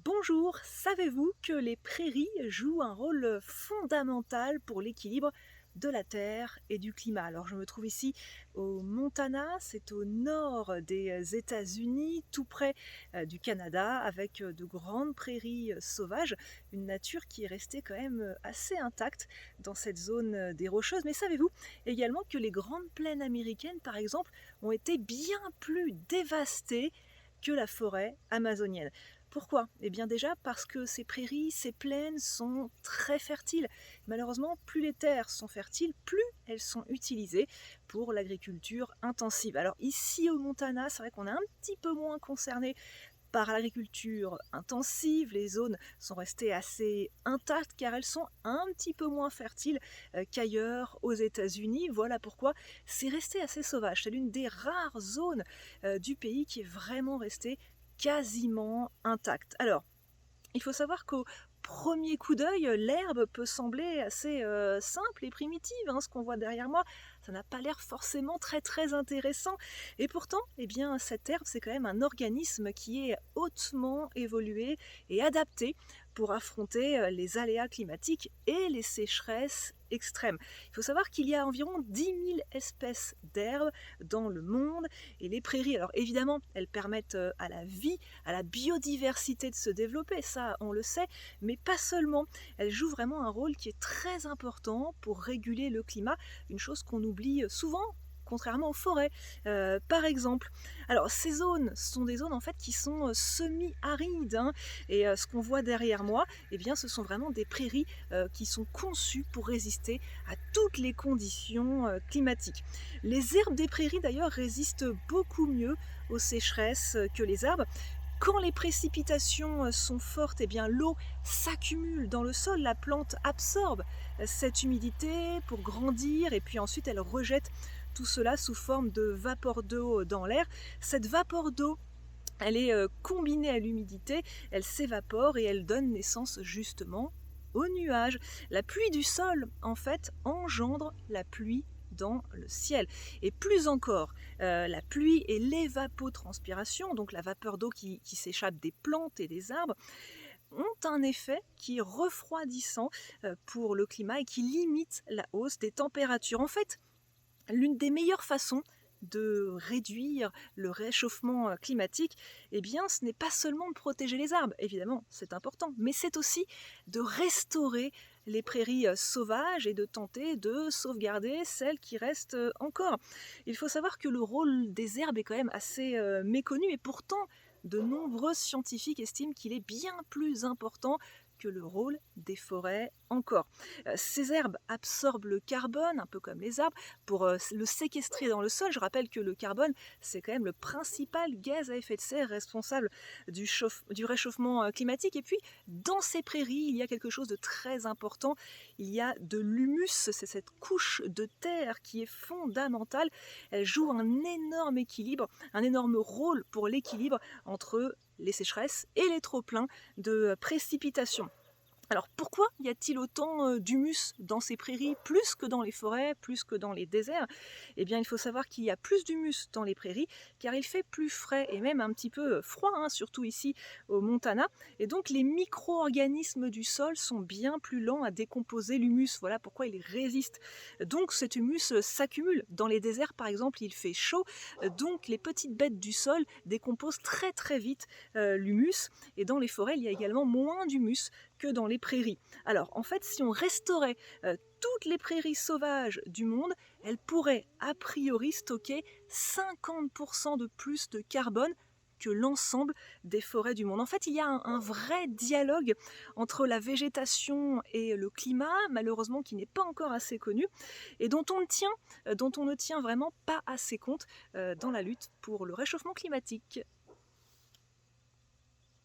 Bonjour, savez-vous que les prairies jouent un rôle fondamental pour l'équilibre de la Terre et du climat? Alors je me trouve ici au Montana, c'est au nord des États-Unis, tout près du Canada, avec de grandes prairies sauvages, une nature qui est restée quand même assez intacte dans cette zone des Rocheuses. Mais savez-vous également que les grandes plaines américaines, par exemple, ont été bien plus dévastées que la forêt amazonienne? Pourquoi? Eh bien déjà parce que ces prairies, ces plaines sont très fertiles. Malheureusement, plus les terres sont fertiles, plus elles sont utilisées pour l'agriculture intensive. Alors ici au Montana, c'est vrai qu'on est un petit peu moins concerné par l'agriculture intensive, les zones sont restées assez intactes car elles sont un petit peu moins fertiles qu'ailleurs aux États-Unis. Voilà pourquoi c'est resté assez sauvage. C'est l'une des rares zones du pays qui est vraiment restée quasiment intacte. Alors, il faut savoir qu'au premier coup d'œil, l'herbe peut sembler assez simple et primitive, hein, ce qu'on voit derrière moi, ça n'a pas l'air forcément très très intéressant. Et pourtant, eh bien, cette herbe, c'est quand même un organisme qui est hautement évolué et adapté pour affronter les aléas climatiques et les sécheresses extrêmes. Il faut savoir qu'il y a environ 10 000 espèces d'herbes dans le monde et les prairies, alors évidemment, elles permettent à la vie, à la biodiversité de se développer, ça on le sait, mais pas seulement. Elles jouent vraiment un rôle qui est très important pour réguler le climat, une chose qu'on oublie souvent, contrairement aux forêts, par exemple. Alors ces zones sont des zones en fait qui sont semi-arides, hein, et ce qu'on voit derrière moi, eh bien, ce sont vraiment des prairies qui sont conçues pour résister à toutes les conditions climatiques. Les herbes des prairies d'ailleurs résistent beaucoup mieux aux sécheresses que les arbres. Quand les précipitations sont fortes, eh bien l'eau s'accumule dans le sol, la plante absorbe cette humidité pour grandir et puis ensuite elle rejette tout cela sous forme de vapeur d'eau dans l'air. Cette vapeur d'eau, elle est combinée à l'humidité, elle s'évapore et elle donne naissance justement aux nuages. La pluie du sol, en fait, engendre la pluie dans le ciel. Et plus encore, la pluie et l'évapotranspiration, donc la vapeur d'eau qui s'échappe des plantes et des arbres, ont un effet qui est refroidissant pour le climat et qui limite la hausse des températures. En fait, l'une des meilleures façons de réduire le réchauffement climatique, eh bien, ce n'est pas seulement de protéger les arbres, évidemment, c'est important, mais c'est aussi de restaurer les prairies sauvages et de tenter de sauvegarder celles qui restent encore. Il faut savoir que le rôle des herbes est quand même assez méconnu et pourtant, de nombreux scientifiques estiment qu'il est bien plus important que le rôle des forêts encore. Ces herbes absorbent le carbone, un peu comme les arbres, pour le séquestrer dans le sol. Je rappelle que le carbone, c'est quand même le principal gaz à effet de serre responsable du réchauffement climatique. Et puis, dans ces prairies, il y a quelque chose de très important. Il y a de l'humus, c'est cette couche de terre qui est fondamentale. Elle joue un énorme équilibre, un énorme rôle pour l'équilibre entre les sécheresses et les trop-pleins de précipitations. Alors pourquoi y a-t-il autant d'humus dans ces prairies, plus que dans les forêts, plus que dans les déserts? Eh bien il faut savoir qu'il y a plus d'humus dans les prairies car il fait plus frais et même un petit peu froid, hein, surtout ici au Montana. Et donc les micro-organismes du sol sont bien plus lents à décomposer l'humus, voilà pourquoi il résiste. Donc cet humus s'accumule. Dans les déserts par exemple il fait chaud, donc les petites bêtes du sol décomposent très très vite l'humus. Et dans les forêts il y a également moins d'humus que dans les prairies. Alors en fait, si on restaurait toutes les prairies sauvages du monde, elles pourraient a priori stocker 50% de plus de carbone que l'ensemble des forêts du monde. En fait, il y a un vrai dialogue entre la végétation et le climat, malheureusement qui n'est pas encore assez connu, et dont on ne tient vraiment pas assez compte dans la lutte pour le réchauffement climatique.